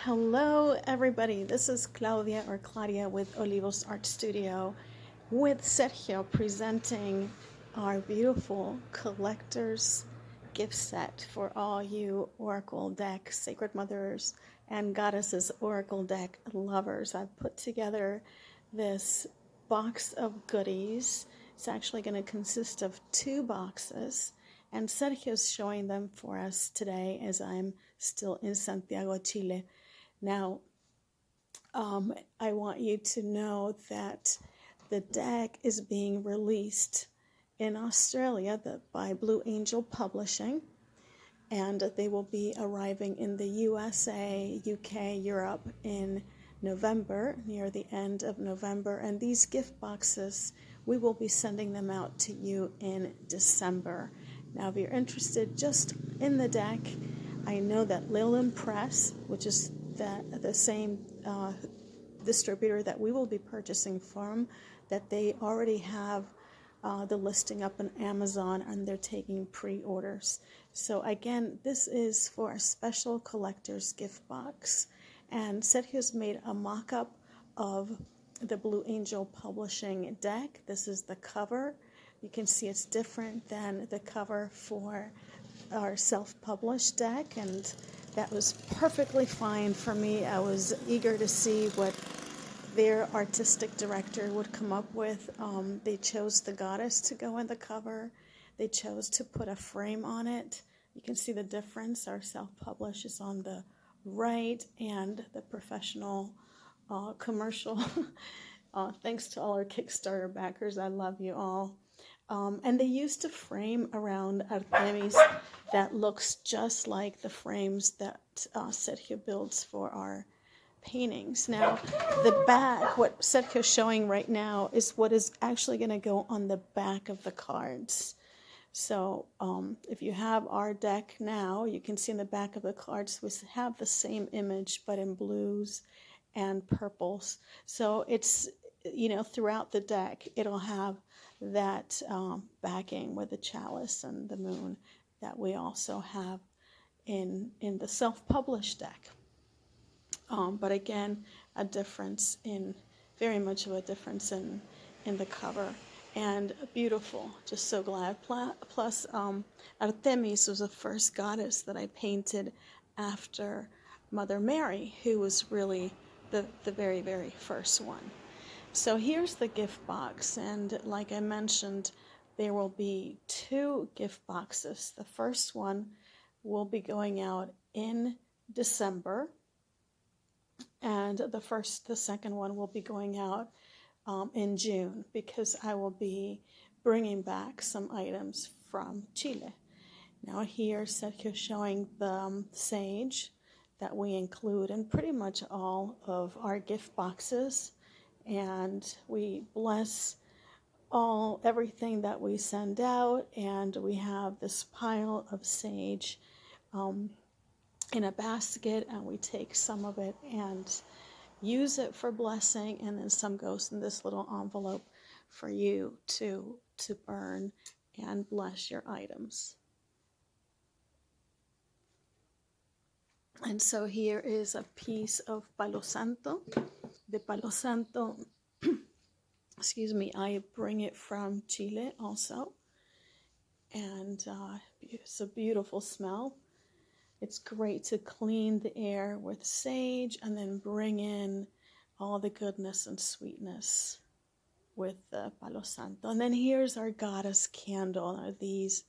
Hello, everybody. This is Claudia with Olivos Art Studio with Sergio presenting our beautiful collector's gift set for all you Oracle deck, Sacred Mothers, and Goddesses Oracle deck lovers. I've put together this box of goodies. It's actually going to consist of 2 boxes. And Sergio's showing them for us today as I'm still in Santiago, Chile. Now, I want you to know that the deck is being released in Australia by Blue Angel Publishing, and they will be arriving in the USA, UK, Europe in November, near the end of November. And these gift boxes, we will be sending them out to you in December. Now, if you're interested just in the deck, I know that Lleylland Press, which is the same distributor that we will be purchasing from, that they already have the listing up on Amazon and they're taking pre-orders. So again, this is for a special collector's gift box. And Sergio's made a mock-up of the Blue Angel Publishing deck. This is the cover. You can see it's different than the cover for our self-published deck, and that was perfectly fine for me. I was eager to see what their artistic director would come up with. They chose the goddess to go in the cover. They chose to put a frame on it. You can see the difference. Our self-published is on the right, and the professional commercial. Thanks to all our Kickstarter backers. I love you all. And they used a frame around Artemis that looks just like the frames that Sergio builds for our paintings. Now, the back, what Sergio's showing right now, is what is actually going to go on the back of the cards. So if you have our deck now, you can see in the back of the cards we have the same image but in blues and purples. So it's, throughout the deck it'll have that backing with the chalice and the moon that we also have in the self-published deck. But again, very much of a difference in the cover. And beautiful, just so glad. Plus, Artemis was the first goddess that I painted after Mother Mary, who was really the very, very first one. So here's the gift box, and like I mentioned, there will be 2 gift boxes. The first one will be going out in December, and the second one will be going out in June, because I will be bringing back some items from Chile. Now here, Sergio showing the sage that we include in pretty much all of our gift boxes, and we bless everything that we send out, and we have this pile of sage in a basket, and we take some of it and use it for blessing, and then some goes in this little envelope for you to burn and bless your items. And so here is a piece of Palo Santo. The Palo Santo, excuse me, I bring it from Chile also, and it's a beautiful smell. It's great to clean the air with sage and then bring in all the goodness and sweetness with the Palo Santo. And then here's our goddess candle. Now, these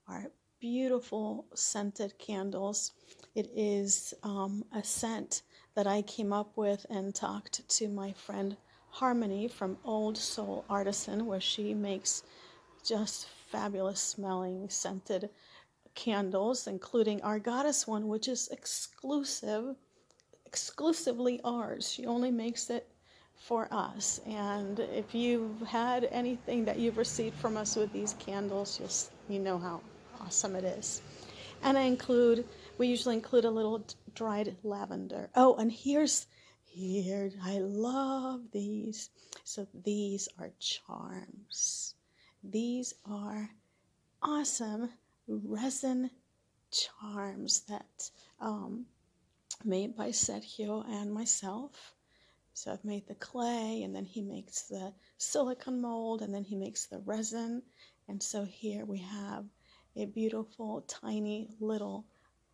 are beautiful scented candles. It is a scent that I came up with and talked to my friend Harmony from Old Soul Artisan, where she makes just fabulous smelling scented candles, including our goddess one, which is exclusively ours. She only makes it for us. And if you've had anything that you've received from us with these candles, you know how awesome it is. And we usually include a little dried lavender. Oh, and here, I love these. So these are charms. These are awesome resin charms that made by Sergio and myself. So I've made the clay, and then he makes the silicone mold, and then he makes the resin. And so here we have a beautiful, tiny little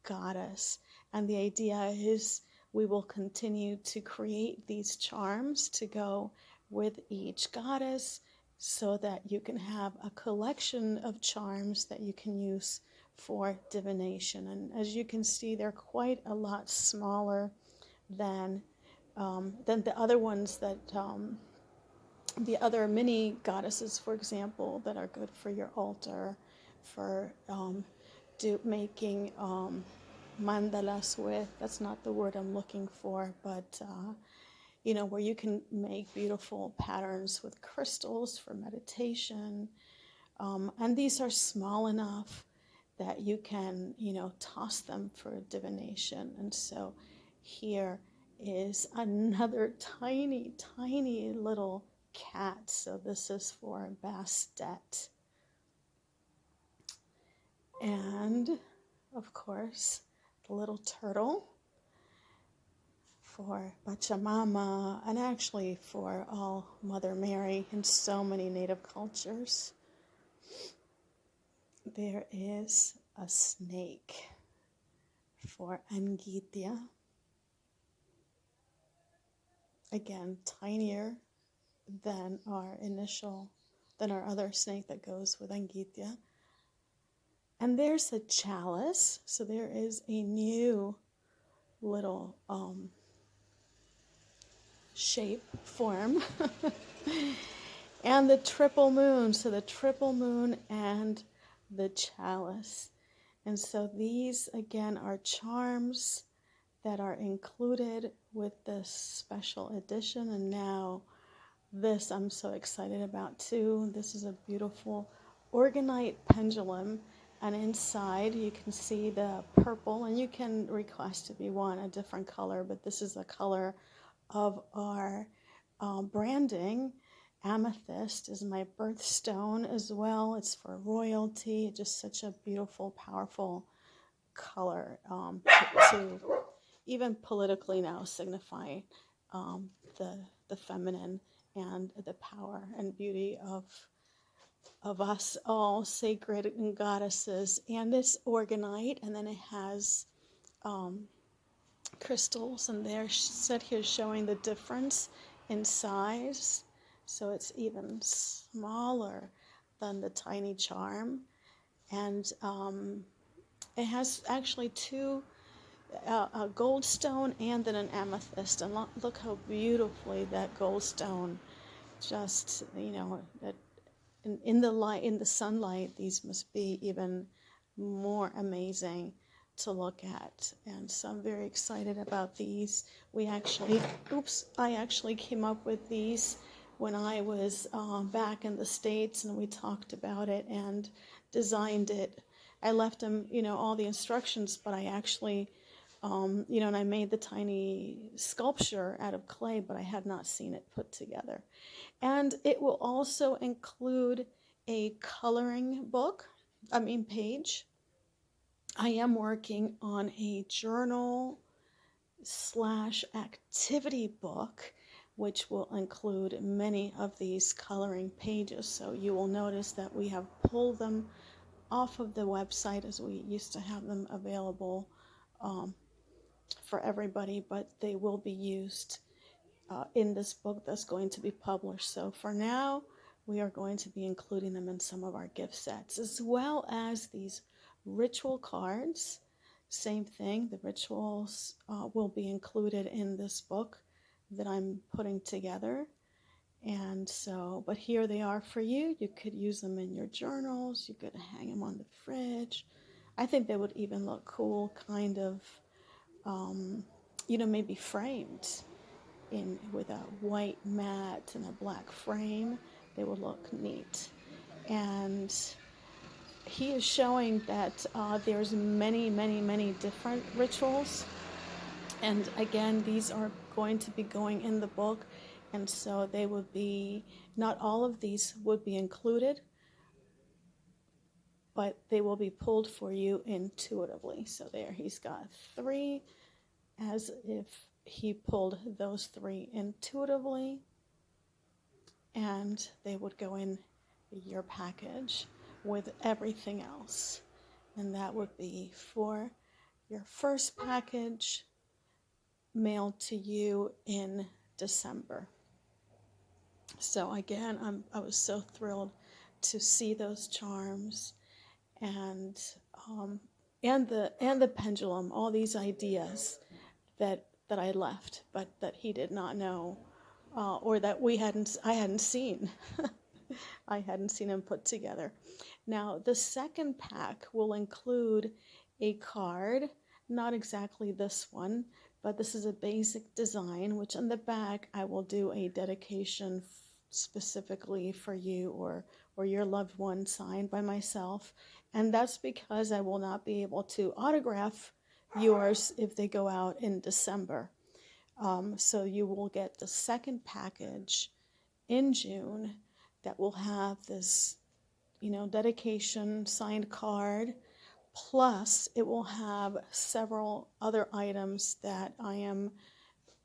goddess. And the idea is we will continue to create these charms to go with each goddess so that you can have a collection of charms that you can use for divination. And as you can see, they're quite a lot smaller than the other ones that the other mini goddesses, for example, that are good for your altar, for making mandalas with. That's not the word I'm looking for, but where you can make beautiful patterns with crystals for meditation. And these are small enough that you can, toss them for divination. And so here is another tiny, tiny little cat. So this is for Bastet. And of course, the little turtle for Pachamama, and actually for all Mother Mary in so many native cultures. There is a snake for Angitia. Again, tinier than our other snake that goes with Angitia. And there's a chalice. So there is a new little shape, form. And the triple moon. So the triple moon and the chalice. And so these, again, are charms that are included with this special edition. And now this I'm so excited about too. This is a beautiful orgonite pendulum. And inside you can see the purple, and you can request if you want a different color, but this is the color of our branding. Amethyst is my birthstone as well. It's for royalty. Just such a beautiful, powerful color to even politically now signify the feminine and the power and beauty of us all, sacred goddesses. And this orgonite, and then it has crystals, and they're set here showing the difference in size. So it's even smaller than the tiny charm. And it has actually two, a gold stone and then an amethyst. And look how beautifully that gold stone just, that in the light, in the sunlight, these must be even more amazing to look at. And so I'm very excited about these. I actually came up with these when I was back in the States, and we talked about it and designed it. I left him, all the instructions, but I actually, and I made the tiny sculpture out of clay, but I had not seen it put together. And it will also include a coloring page. I am working on a journal / activity book, which will include many of these coloring pages. So you will notice that we have pulled them off of the website, as we used to have them available for everybody, but they will be used in this book that's going to be published. So for now, we are going to be including them in some of our gift sets, as well as these ritual cards. Same thing, the rituals will be included in this book that I'm putting together. And so, but here they are for you. You could use them in your journals. You could hang them on the fridge. I think they would even look cool, kind of, maybe framed with a white mat and a black frame. They would look neat. And he is showing that there's many, many, many different rituals. And again, these are going to be going in the book. And so they would be, not all of these would be included, but they will be pulled for you intuitively. So there, he's got 3, as if he pulled those three intuitively, and they would go in your package with everything else. And that would be for your first package mailed to you in December. So again, I was so thrilled to see those charms, and um, and the pendulum, all these ideas that I left, but that he did not know, or that I hadn't seen. I hadn't seen him put together. Now, the second pack will include a card, not exactly this one, but this is a basic design, which on the back I will do a dedication specifically for you or your loved one, signed by myself. And that's because I will not be able to autograph yours if they go out in December. So you will get the second package in June that will have this, dedication signed card. Plus, it will have several other items that I am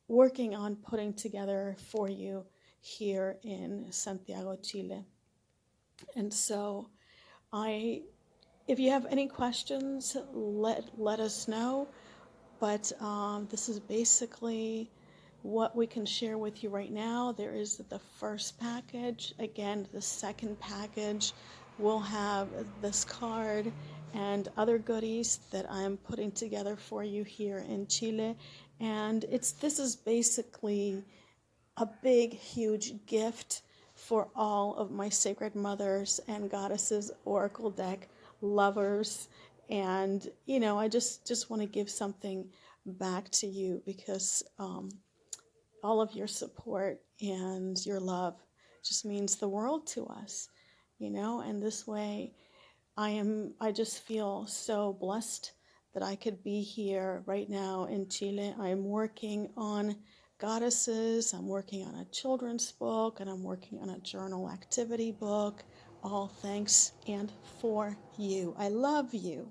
working on putting together for you here in Santiago, Chile. And so if you have any questions, let us know. But this is basically what we can share with you right now. There is the first package. Again, the second package will have this card and other goodies that I'm putting together for you here in Chile. And this is basically a big, huge gift for all of my sacred mothers and goddesses oracle deck lovers. And I just want to give something back to you, because all of your support and your love just means the world to us, and this way I just feel so blessed that I could be here right now in Chile. I'm working on goddesses, I'm working on a children's book, and I'm working on a journal activity book, all thanks and for you. I love you.